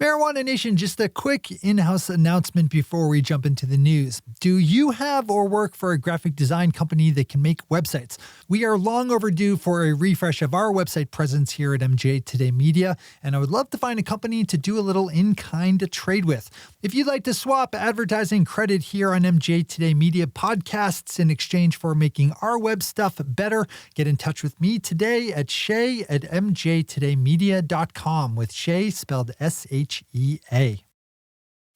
Marijuana Nation, just a quick in-house announcement before we jump into the news. Do you have or work for a graphic design company that can make websites? We are long overdue for a refresh of our website presence here at MJ Today Media, and I would love to find a company to do a little in-kind trade with. If you'd like to swap advertising credit here on MJ Today Media podcasts in exchange for making our web stuff better, get in touch with me today at shay@mjtodaymedia.com, with Shay spelled SHEA.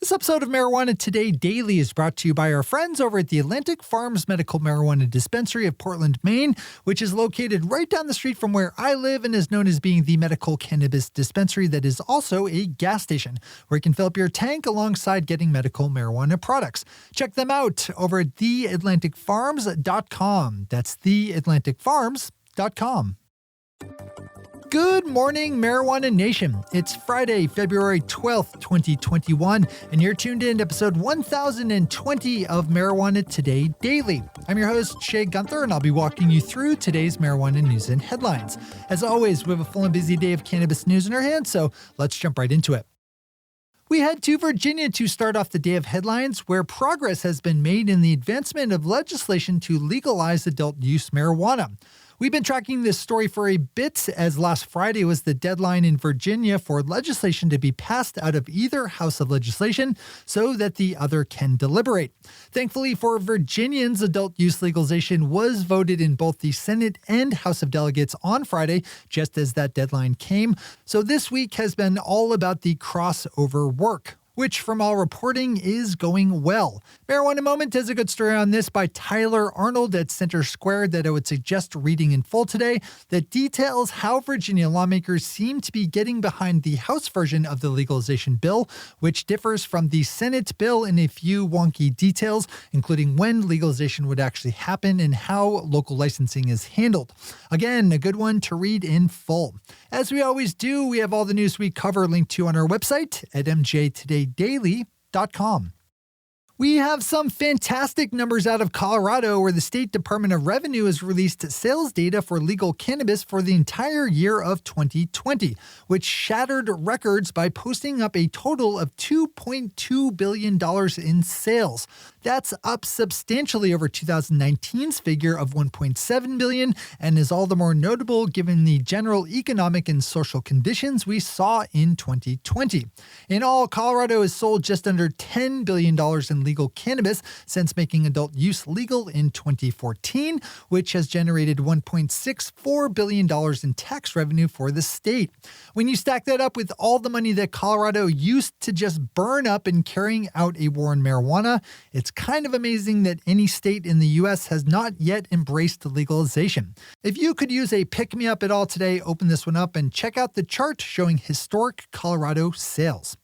This episode of Marijuana Today Daily is brought to you by our friends over at the Atlantic Farms Medical Marijuana Dispensary of Portland, Maine, which is located right down the street from where I live and is known as being the medical cannabis dispensary that is also a gas station, where you can fill up your tank alongside getting medical marijuana products. Check them out over at theatlanticfarms.com. That's theatlanticfarms.com. Good morning, Marijuana Nation. It's Friday, February 12th, 2021, and you're tuned in to episode 1020 of Marijuana Today Daily. I'm your host, Shay Gunther, and I'll be walking you through today's marijuana news and headlines. As always, we have a full and busy day of cannabis news in our hands, so let's jump right into it. We head to Virginia to start off the day of headlines, where progress has been made in the advancement of legislation to legalize adult use marijuana. We've been tracking this story for a bit, as last Friday was the deadline in Virginia for legislation to be passed out of either house of legislation so that the other can deliberate. Thankfully for Virginians, adult use legalization was voted in both the Senate and House of Delegates on Friday, just as that deadline came. So this week has been all about the crossover work, which from all reporting is going well. Marijuana Moment has a good story on this by Tyler Arnold at Center Square that I would suggest reading in full today, that details how Virginia lawmakers seem to be getting behind the House version of the legalization bill, which differs from the Senate bill in a few wonky details, including when legalization would actually happen and how local licensing is handled. Again, a good one to read in full. As we always do, we have all the news we cover linked to on our website at mjtodaydaily.com. We have some fantastic numbers out of Colorado, where the State Department of Revenue has released sales data for legal cannabis for the entire year of 2020, which shattered records by posting up a total of $2.2 billion in sales. That's up substantially over 2019's figure of $1.7 billion, and is all the more notable given the general economic and social conditions we saw in 2020. In all, Colorado has sold just under $10 billion in legal cannabis since making adult use legal in 2014, which has generated $1.64 billion in tax revenue for the state. When you stack that up with all the money that Colorado used to just burn up in carrying out a war on marijuana, it's kind of amazing that any state in the U.S. has not yet embraced legalization. If you could use a pick-me-up at all today, open this one up and check out the chart showing historic Colorado sales.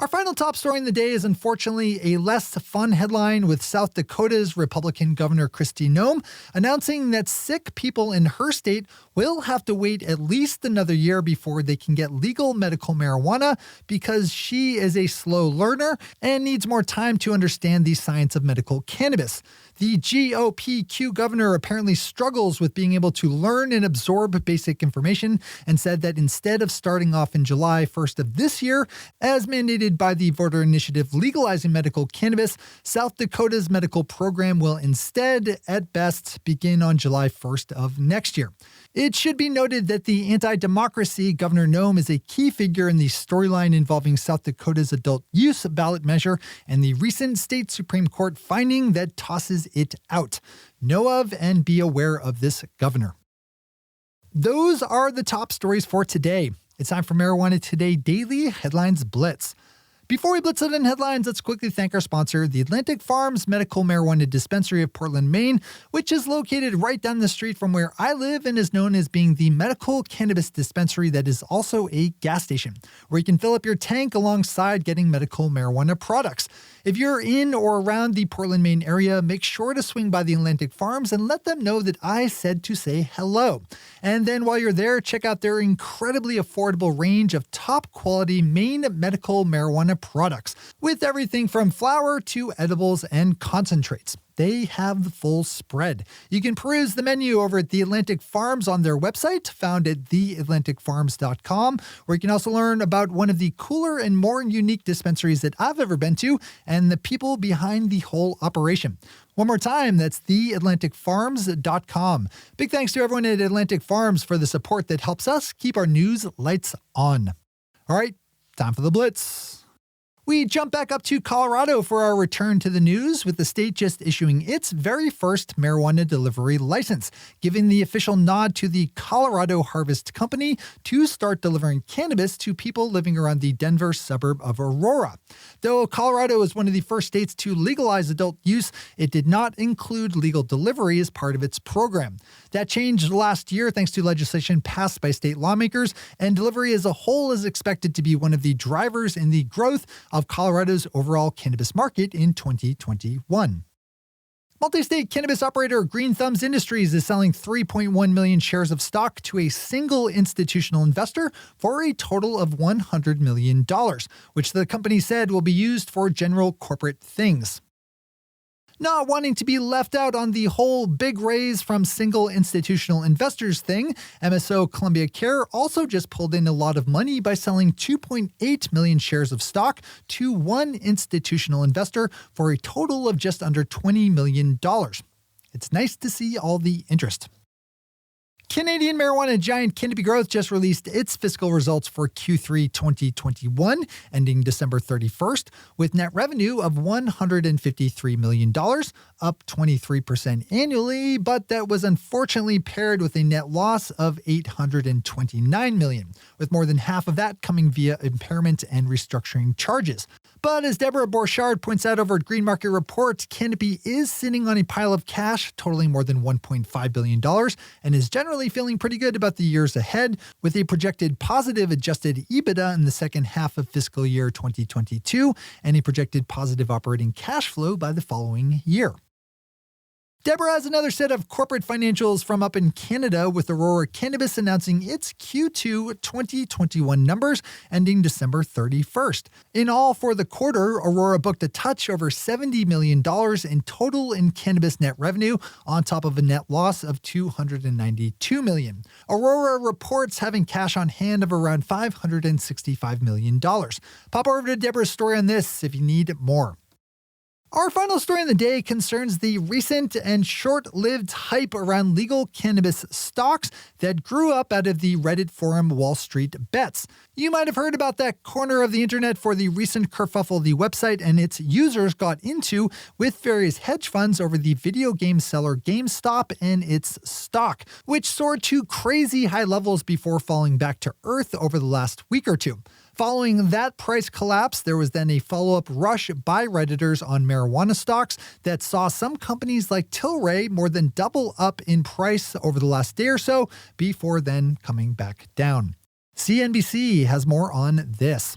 Our final top story in the day is unfortunately a less fun headline, with South Dakota's Republican Governor Kristi Noem announcing that sick people in her state will have to wait at least another year before they can get legal medical marijuana, because she is a slow learner and needs more time to understand the science of medical cannabis. The GOPQ governor apparently struggles with being able to learn and absorb basic information, and said that instead of starting off in July 1st of this year, as mandated by the voter initiative legalizing medical cannabis, South Dakota's medical program will instead, at best, begin on July 1st of next year. It should be noted that the anti-democracy Governor Noem is a key figure in the storyline involving South Dakota's adult use ballot measure and the recent state Supreme Court finding that tosses it out. Know of and be aware of this governor. Those are the top stories for today. It's time for Marijuana Today Daily Headlines Blitz. Before we blitz it in headlines, let's quickly thank our sponsor, the Atlantic Farms Medical Marijuana Dispensary of Portland, Maine, which is located right down the street from where I live and is known as being the medical cannabis dispensary that is also a gas station, where you can fill up your tank alongside getting medical marijuana products. If you're in or around the Portland, Maine area, make sure to swing by the Atlantic Farms and let them know that I said to say hello. And then while you're there, check out their incredibly affordable range of top quality Maine medical marijuana products, with everything from flower to edibles and concentrates. They have the full spread. You can peruse the menu over at The Atlantic Farms on their website, found at theatlanticfarms.com, where you can also learn about one of the cooler and more unique dispensaries that I've ever been to and the people behind the whole operation. One more time, that's theatlanticfarms.com. Big thanks to everyone at Atlantic Farms for the support that helps us keep our news lights on. All right, time for the Blitz. We jump back up to Colorado for our return to the news, with the state just issuing its very first marijuana delivery license, giving the official nod to the Colorado Harvest Company to start delivering cannabis to people living around the Denver suburb of Aurora. Though Colorado is one of the first states to legalize adult use, it did not include legal delivery as part of its program. That changed last year thanks to legislation passed by state lawmakers, and delivery as a whole is expected to be one of the drivers in the growth of Colorado's overall cannabis market in 2021. Multi-state cannabis operator Green Thumb Industries is selling 3.1 million shares of stock to a single institutional investor for a total of $100 million, which the company said will be used for general corporate things. Not wanting to be left out on the whole big raise from single institutional investors thing, MSO Columbia Care also just pulled in a lot of money by selling 2.8 million shares of stock to one institutional investor for a total of just under $20 million. It's nice to see all the interest. Canadian marijuana giant Canopy Growth just released its fiscal results for Q3 2021, ending December 31st, with net revenue of $153 million, up 23% annually, but that was unfortunately paired with a net loss of $829 million, with more than half of that coming via impairment and restructuring charges. But as Deborah Borchard points out over at Green Market Report, Canopy is sitting on a pile of cash totaling more than $1.5 billion and is generally feeling pretty good about the years ahead, with a projected positive adjusted EBITDA in the second half of fiscal year 2022 and a projected positive operating cash flow by the following year. Deborah has another set of corporate financials from up in Canada, with Aurora Cannabis announcing its Q2 2021 numbers ending December 31st. In all, for the quarter, Aurora booked a touch over $70 million in total in cannabis net revenue, on top of a net loss of $292 million. Aurora reports having cash on hand of around $565 million. Pop over to Deborah's story on this if you need more. Our final story of the day concerns the recent and short-lived hype around legal cannabis stocks that grew up out of the Reddit forum Wall Street Bets. You might have heard about that corner of the internet for the recent kerfuffle the website and its users got into with various hedge funds over the video game seller GameStop and its stock, which soared to crazy high levels before falling back to earth over the last week or two. Following that price collapse, there was then a follow-up rush by Redditors on marijuana stocks that saw some companies like Tilray more than double up in price over the last day or so before then coming back down. CNBC has more on this.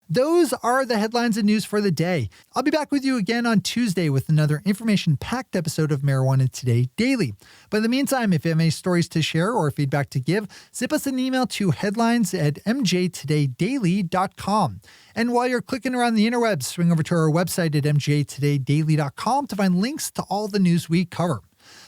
Those are the headlines and news for the day. I'll be back with you again on Tuesday with another information-packed episode of Marijuana Today Daily. But in the meantime, if you have any stories to share or feedback to give, zip us an email to headlines@mjtodaydaily.com. And while you're clicking around the interwebs, swing over to our website at mjtodaydaily.com to find links to all the news we cover.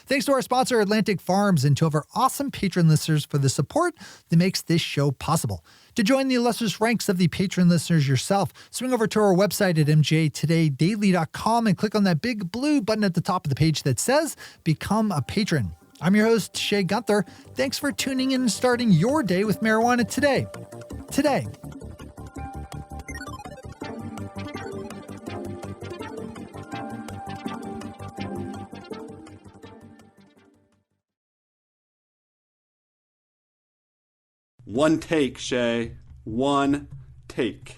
Thanks to our sponsor, Atlantic Farms, and to our awesome patron listeners for the support that makes this show possible. To join the illustrious ranks of the patron listeners yourself, swing over to our website at mjtodaydaily.com and click on that big blue button at the top of the page that says Become a Patron. I'm your host, Shay Gunther. Thanks for tuning in and starting your day with marijuana today. Today. One take, Shay. One take.